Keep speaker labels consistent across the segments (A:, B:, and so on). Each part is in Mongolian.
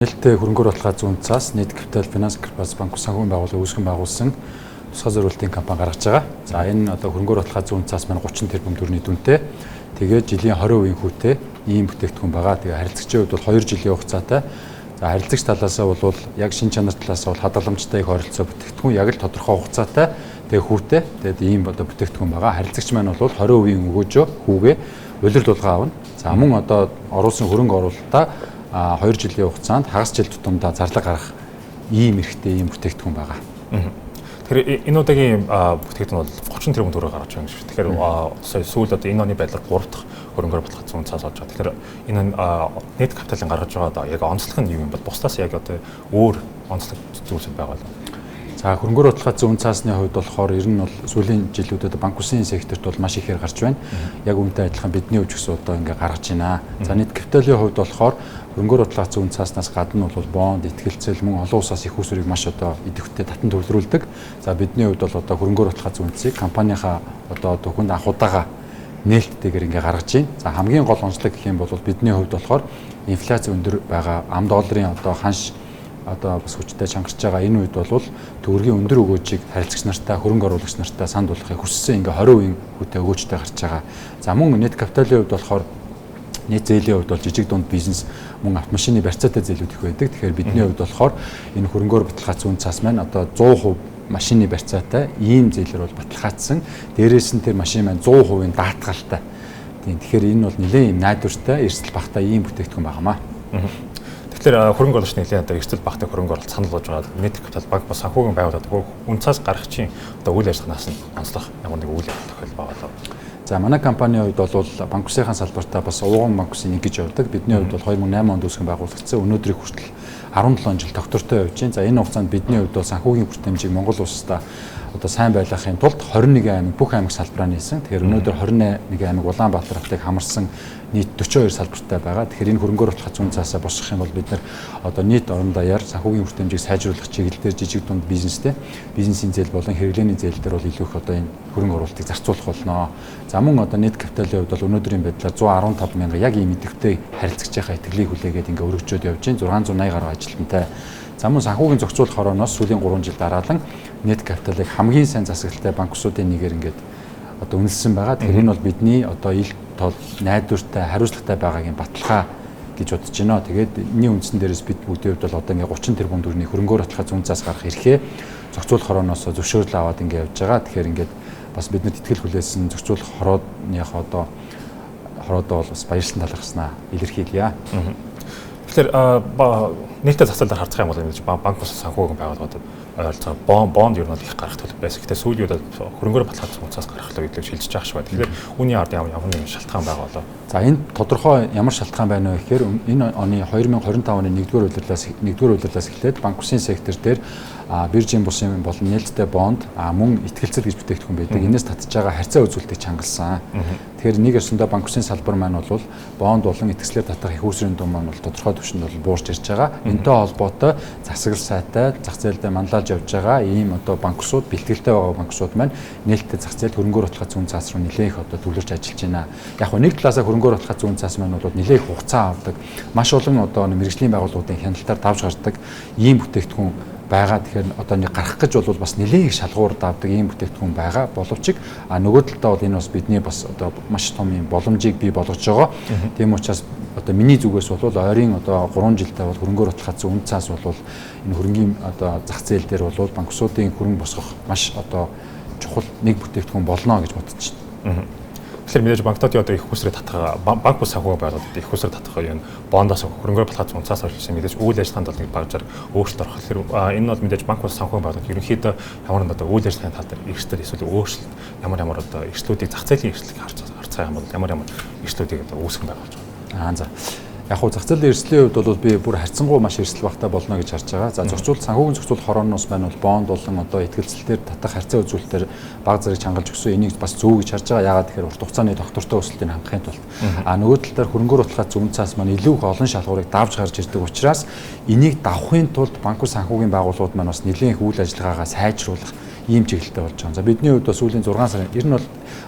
A: Нээлттэй хөрөнгөөр оруулах зүүн цаас нийт капитал финанс корпорац банк санхүүгийн байгууллага үүсгэн байгуулсан тусгай зориултын компани гаргаж байгаа. За энэ одоо хөрөнгөөр оруулах зүүн цаас маань 30 тэрбум төгрөгийн дүнтэй. Тэгээд жилийн 20% хүүтэй ийм бүтээгдэхүүн байгаа. Тэгээд харилцагчийн хувьд бол 2 жилийн хугацаатай. За харилцагч талаасаа бол яг шин чанар талаасаа бол хадгаламжтай их ойролцоо бүтээгдэхүүн яг л тодорхой хугацаатай. Тэгээд хүүтэй. Тэгээд ийм одоо бүтээгдэхүүн байгаа. Харилцагч маань бол 20% өгөөжөө хүүгээ улирал дулгаан авна. За мөн одоо оруулсан хөрөнгө оруулалтаа 2 жилийн хугацаанд хагас жил тутамдаа зарлаг гарах ийм эрхтэй ийм бүтээгдэхүүн байгаа.
B: Тэгэхээр энэ удаагийн бүтээгдэхүүн бол 30 тэрбум төгрөг гаргаж байгаа юм шиг. Тэгэхээр сүүлд одоо энэ оны байдлаар 3 дахь хөрөнгөөр баталгах зүүн цаас олж байгаа. Тэгэхээр энэ нийт капиталын гаргаж байгаа одоо яг онцлог нь юу юм бол бусдаас яг одоо өөр онцлог зүйлс байгаа л.
A: За хөрөнгөөр оруулах зүүн цаасны хувьд болохоор ер нь бол сүүлийн жилүүдэд банк үсгийн секторт бол маш ихээр гарч байна. Яг үүнтэй адилхан бидний хувьд ч гэсэн одоо ингээ гаргаж байна. За нийт капиталын хувьд болохоор хөрөнгөөр оруулах зүүн цааснаас гадна бол бонд, итгэлцэл мөн олон улсаас их усрыг маш одоо идэвхтэй татан төвлөрүүлдэг. За бидний хувьд бол одоо хөрөнгөөр оруулах зүүн цэцийг компанийнхаа одоо хүнд анх удаага нээлттэйгээр ингээ гаргаж байна. За хамгийн гол онцлог гэх юм бол бидний хувьд болохоор инфляци өндөр байгаа ам долларын одоо ханш одоо бас хүчтэй чангарч байгаа энэ үед бол төгрөгийн өндөр өгөөжийг харилцагч нартай хөрөнгө оруулагч нартай санд болгохыг хүссэн ингээ 20% хүүтэй өгөөжтэй гарч байгаа. За мөн нийт капиталын хувьд болохоор нийт зээлийн хувьд бол жижиг дунд бизнес мөн автомашины барьцаатай зээлүүд их байдаг. Тэгэхээр бидний хувьд болохоор энэ хөрөнгөөр баталгах зүүн цаас маань одоо 100% машины барьцаатай ийм зээлэр бол баталгаажсан. Дээрээс нь тэр машин маань 100% даатгалтай. Тийм. Тэгэхээр энэ бол нэлээд ийм найдвартай, эрсдэл багтай ийм бүтээгдэхүүн байнамаа.
B: Тэгэхээр хөрөнгө оруулагч нэлээд одоо эрсдэл багтай хөрөнгө оруулалт санал болж байгаа. Нийт капитал банк бас санхүүгийн байгууллагад үнцаас гарах чинь одоо үйл ажиллагаанаас нь онцлог ямар нэг үйл тохиол байгаа л.
A: За манай компанийн хувьд бол банк усынхаа салбартаа бас ууган банк усын нэг гэж явдаг. Бидний хувьд бол 2008 онд үүсгэн байгуулагдсан. Өнөөдрийг хүртэл 17 жил доктортой явж байна. За энэ хугацаанд бидний хувьд бол санхүүгийн бүртэмжийг Монгол улстай одоо сайн байлгахын тулд 21 аймаг бүх аймаг салбараа нээсэн. Тэгэхээр өнөөдөр 21 аймаг Улаанбаатар хотыг хамарсан нийт 42 салбартай байгаа. Тэгэхээр энэ хөрөнгөөр оруулах зүүн цаасаа босгох юм бол бид нар одоо нийт орон даяар санхүүгийн бүртэмжийг сайжруулах чиглэлээр жижиг дунд бизнестэй бизнесийн зээл болон хэрэглээний зээл дээр бол илүү их одоо энэ хөрөнгө оруулалтыг зарцуулах болно. За мөн одоо нийт капиталын хувьд бол өнөөдрийн байдлаар 115 мянга яг ийм идэвхтэй харилцагчийнхаа итгэлийг хүлээгээд ингээ өргөжөөд явж байна. 680 гаруй ажилтнтай. За мөн санхүүгийн зохицуулах хорооноос сүүлийн 3 жил дараалан нийт капиталыг хамгийн сайн засаглалтай банк усуудын нэгээр ингээд одоо үнэлсэн байгаа. Тэгэхээр энэ бол бидний одоо ил тол найдвартай, хариуцлагатай байгаагийн баталгаа гэж бодож байна. Тэгээд энэний үндсэн дээрээс бид бүгдийн хувьд бол одоо ингээ 30 тэрбум төгрөгийн хөрөнгөөр оруулах зүүн цаас гарах эрхээ зохицуулах хорооноос зөвшөөрөл аваад ингээ явж байгаа. Тэгэхээр ингээд бас биднэрт итгэл хүлээсэн зохицуулах хорооных одоо хороодоо бол бас баярлсан талархснаа илэрхийлье.
B: Тэгэхээр нийтэд засалдаар харцах юм бол ингэж банк ус санхүүгийн байгууллагууд ойролцоо бонд ер нь их гарах төлөв байсан. Гэтэ сүүлийн үед хөрөнгөөр баталгах зүүн цаас гарахлаа гэдэг шилжиж байгаа шиг байна. Тэгэхээр үүний ард ямар нэгэн шалтгаан байгаа болоо.
A: За энэ тодорхой ямар шалтгаан байна вэ гэхээр энэ оны 2025 оны 1-р улирлаас эхлээд банк усын сектор дээр биржийн бусын болон нээлттэй бонд мөн итгэлцэл гэж бүтээгдэхүүн байдаг. Энээс татж байгаа харьцаа үзүүлэлтийг чангалсан. Тэгэхээр нэг ёсондоо банк усын салбар маань бол бонд болон итгэлцлээр татах их усрын дунд маань бол тодорхой түвшинд бол буурч ирж байгаа. Энэтэй холбоотой засаглал сайтай зах зээлдээ манлайлж явж байгаа ийм одоо банк усууд бэлтгэлтэй байгаа банк усууд маань нээлттэй зах зээл хөрөнгөөр оруулах зүүн цаас руу нэлээх одоо төвлөрч ажиллаж байна. Яг нэг талаасаа хөрөнгөөр оруулах зүүн цаас маань бол нэлээх хугацаа авдаг. Маш олон одоо мэргэжлийн байгууллагуудын хяналтаар давж гардаг ийм бүтээгдэхүүн байгаа. Тэгэхээр одоо нэг гарах гэж бол бас нэлээд их шалгуур давдаг ийм бүтээгдэхүүн байгаа. Боловч нөгөө талдаа бол энэ бас бидний бас одоо маш том юм боломжийг бий болгож байгаа. Тийм учраас одоо миний зүгээс бол ойрын одоо 3 жилдээ бол хөрөнгөөр оруулах зүүн цаас бол энэ хөрөнгийн одоо зах зээл дээр бол банк усуудын хөрөнгө босгох маш одоо чухал нэг бүтээгдэхүүн болно гэж бодож байна.
B: Тэгэхээр мэдээж банкнуудын одоо их усрыг татах банк ус санхүүгийн байгууллагууд их усрыг татах юм бондоос хөрөнгөөр баталгах зунцаас олсон мэдээж үйл ажиллагаанд бол нэг багжаар өөрчлөлт орох. Тэгэхээр энэ бол мэдээж банк ус санхүүгийн байгууллагууд ерөнхийдөө ямар нэг одоо үйл ажиллагааны тал дээр эрсдэл эсвэл өөрчлөлт ямар одоо эрсдлүүдийг зах зээлийн эрсдлийг харцгаа юм бол ямар эрсдлүүдийг одоо үүсгэн байгуулж байгаа.
A: За яг хуу зах зээлийн эрсдлийн хувьд бол би бүр харьцангуй маш эрсдэл багтаа болно гэж харж байгаа. За зохицуулалт санхүүгийн зохицуулалт хорооноос маань бол бонд болон одоо итгэлцэлээр татах харьцаа үзүүлэлтээр баг зэрэг чангалж өгсөн энийг бас зөв гэж харж байгаа. Яагаад тэгэхээр урт хугацааны доктортой өсөлтийг хангахын тулд нөгөө тал дээр хөрөнгөөр оруулах зүүн цаас маань илүү их олон шалгуурыг давж гарч ирдэг учраас энийг давахын тулд банк ус санхүүгийн байгууллагууд маань бас нэлээд их үйл ажиллагаагаа сайжруулах ийм чиглэлтэй болж байгаа. За бидний хувьд бас сүүлийн 6 сарын ер нь бол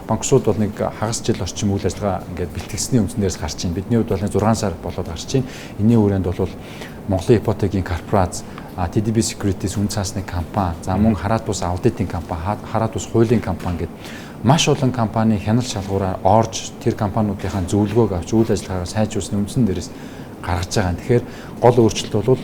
A: банксууд бол нэг хагас жил орчим үйл ажиллагаа ингээд бэлтгэсний үндснээс гарч байна. Бидний хувьд бол 6 сар болоод гарч байна. Энийн хүрээнд бол Монголын ипотекийн корпорац, TDB Securities үн цаасны компани, за мөн хараат бус аудитын компани, хараат бус хуулийн компани гэдэг маш олон компани хяналт шалгуураар орж тэр компаниудынхаа зөвлөгөөг авч үйл ажиллагаагаа сайжруулсны үндсэн дээрээс гаргаж байгаа. Тэгэхээр гол өөрчлөлт бол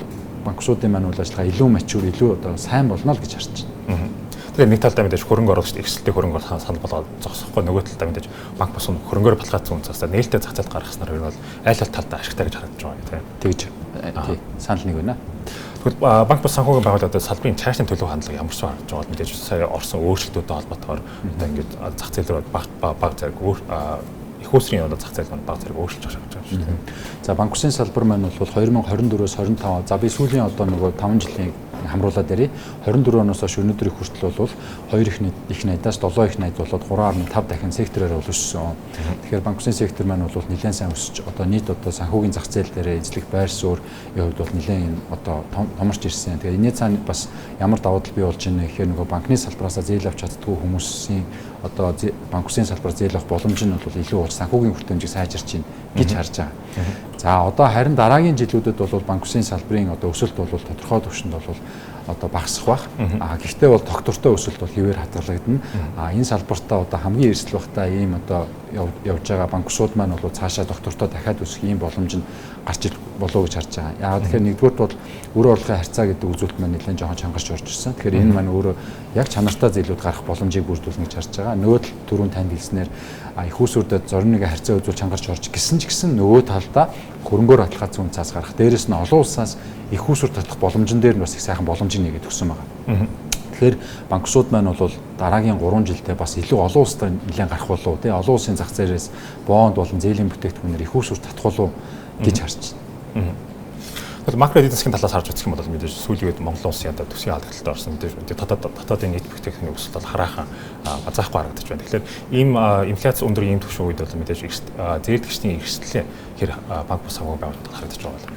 A: банксуудын маань үйл ажиллагаа илүү мачур, илүү одоо сайн болно л гэж харж байна.
B: Тэгэхээр нэг талдаа мэдээж хөрөнгө оруулагчид эрсдэлтэй хөрөнгө оруулах санал болгоод зогсохгүй, нөгөө талдаа мэдээж банк бас хөрөнгөөр баталгаажсан үнцээс нээлттэй зах зээлд гаргаснаар ер нь бол аль талдаа ашигтай гэж харагдаж байгаа
A: тийм. Тэгж санал нэг байна.
B: Тэгвэл банк бас санхүүгийн байгууллагад салбарын цаашны төлөв хандлага ямар ч харагдаж байгаа мэдээж сая орсон өөрчлөлтүүдтэй холбоотойгоор одоо ингээд зах зээл рүү баг зэрэг их усрын одоо зах зээл маань баг зэрэг өөрчлөж байгаа шүү дээ.
A: За банк усын салбар маань бол 2024-өөс 25 за би сүүлийн одоо нөгөө 5 жилийн хамруулаад ярив. 24 оноос хойш өнөөдрийг хүртэл бол 2 их найдаас 7 их найд болоод 3.5 дахин сектороор өссөн. Тэгэхээр банк усын сектор маань бол нэлээд сайн өсөж одоо нийт одоо санхүүгийн зах зээл дээр эзлэх байр суурь хувьд бол нэлээд одоо томорч ирсэн. Тэгэхээр энэний цаана бас ямар давуу тал бий болж байна гэхээр нөгөө банкны салбараасаа зээл авч чаддгүй хүмүүсийн одоо банк усын салбар зээл авах боломж нь бол илүү болж санхүүгийн хүртээмжийг сайжирч байна гэж харж байгаа. За одоо харин дараагийн жилүүдэд бол банк усын салбарын одоо өсөлт бол тодорхой түвшинд бол одоо багасах бах. Гэхдээ бол доктортой өсөлт бол хэвээр хатгалагдана. Энэ салбартаа одоо хамгийн эрсдэл багтаа ийм одоо явж байгаа банксууд маань бол цаашаа доктортой дахиад өсөх ийм боломж нь гарч болов гэж харж байгаа. Яг тэгэхээр нэгдүгürt бол өр орлогын харьцаа гэдэг үзүүлэлт маань нэлээд жоохон чангарч орж ирсэн. Тэгэхээр энэ маань өөрөө яг чанартай зээлүүд гарах боломжийг бүрдүүлнэ гэж харж байгаа. Нөгөө тал түрүүн танд хэлснээр их усүрдэд зорныг харьцаа үзүүл чангарч орж гэсэн нөгөө талдаа хөрөнгөөр баталгаажсан цаас гарах. Дээрээс нь олон улсаас их усүр татах боломжн дээр нь бас их сайхан боломжийг нэгээд өгсөн байгаа. Тэгэхээр банксууд маань бол дараагийн 3 жилдээ бас илүү олон улстай нэлээд гарах болов тий олон улсын зах зээлээс бонд болон зээлийн бүтээгдэхүүнээр их усүр татах болов гэж харж байна.
B: Тэгэхээр макро эдийн засгийн талаас харж үзэх юм бол мэдээж сүүлийн үед Монгол улсын ядаа төсвийн алгалтад орсон мэдээж татаадын нийт бүтээгдэхүүний өсөлт бол хараахан базаахгүй харагдаж байна. Тэгэхээр ийм инфляц өндөр ийм түвшин үед бол мэдээж зээл гэрчний эрсдлээ хэр банк бус санхүү байгууллагад харагдаж байгаа.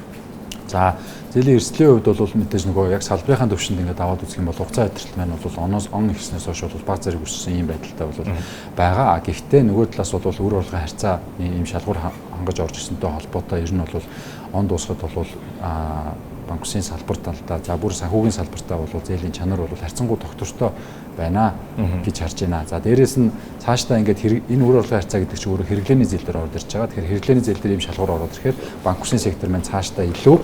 B: За зээлийн эрсдлийн хувьд бол мэдээж нөгөө яг салбарын төвшөнд ингээд аваад үзэх юм бол хугацаа хэтрэлт маань бол он ихснээс хойш бол баг зэрэг өссөн ийм байдалтай бол байгаа. Гэхдээ нөгөө талаас бол өр орлогын харьцаа ийм шалгуур хангаж орж ирсэнтэй холбоотой ер нь бол он дуусахад бол банк усын салбар талдаа за бүр санхүүгийн салбартаа бол зээлийн чанар бол харьцангуй доктортой байна гэж харж байна. За дээрэс нь цаашдаа ингээд энэ өр орлогын харьцаа гэдэг чинь өөрөө хэрэглээний зээл дээр орж ирж байгаа. Тэгэхээр хэрэглээний зээл дээр ийм шалгуур ороод ирэхээр банк усын сектор маань цаашдаа илүү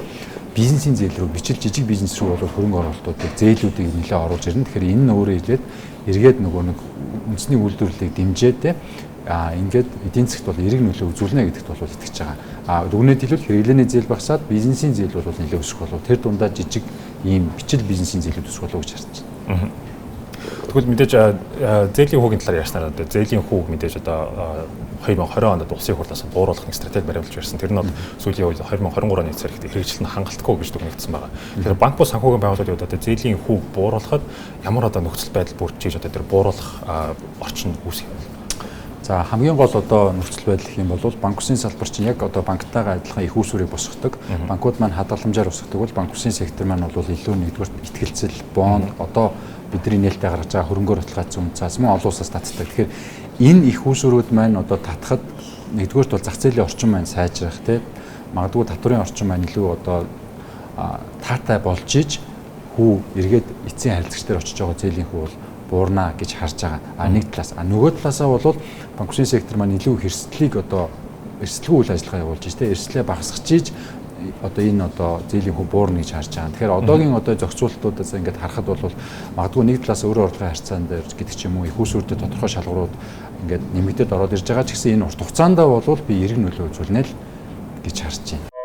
B: бизнесийн зээл рүү бичил жижиг бизнес рүү бол хөрөнгө оруулалтуудыг зээлүүдийг нэлээд оруулж ирнэ. Тэгэхээр энэ нь өөрөө эргээд нөгөө нэг үндэсний үйлдвэрлэлийг дэмжээд ингээд эдийн засгт бол эерэг нөлөө үзүүлнэ гэдэгт бол итгэж байгаа. Дүгнэлт хэлбэл хэрэглээний зээл багасаад бизнесийн зээл бол нэлээд өсөх болов. Тэр дундаа жижиг ийм бичил бизнесийн зээлүүд өсөх болов гэж харж байна. Тэгвэл мэдээж зээлийн хүүгийн талаар ярьснаар зээлийн хүүг мэдээж одоо 2020 онд улсын хурлаас бууруулах нэг стратеги баримлаж ирсэн. Тэр нь бол сүүлийн үед 2023 оны цэрэгт хэрэгжилт нь хангалтгүй гэж дүгнэгдсэн байгаа. Тэгэхээр банк бус санхүүгийн байгууллагууд одоо зээлийн хүүг бууруулахад ямар одоо нөхцөл байдал бүрдэж одоо тэр бууруулах орчин үүсэх юм.
A: За хамгийн гол одоо нөхцөл байдал гэх юм бол банк усын салбар чинь яг одоо банктайгаа адилхан их усүрийг босгодог. Банкуд маань хадгаламжаар босгодог бол банк усын сектор маань бол илүү нэгдүгээр итгэлцэл, бонд одоо бидний нээлттэй гаргаж байгаа хөрөнгөөр баталгаажсан үнцээс мөн олон улсаас татдаг. Тэгэхээр энэ их усүрүүд маань одоо татахад нэгдүгээрт бол зах зээлийн орчин маань сайжрах тий магадгүй татварын орчин маань илүү одоо таатай болж иж хүү эргээд эцсийн харилцагч дээр очиж байгаа зээлийн хүү бол буурна гэж харж байгаа. Нэг талаас нөгөө талаасаа бол банк усын сектор маань илүү эрсдлийг одоо эрсдэлгүй үйл ажиллагаа явуулж тий эрсдлээ багасгаж иж одоо энэ одоо зээлийн хүү буурна гэж харж байгаа. Тэгэхээр одоогийн одоо зохицуулалтуудаас ингээд харахад бол магадгүй нэг талаас өр орлогын харьцаан дээр гэдэг ч юм уу их усүрдэд тодорхой шалгуурууд ингээд нэмэгдээд ороод ирж байгаа ч гэсэн энэ урт хугацаанд бол би эерэг нөлөө үзүүлнэ л гэж харж байна.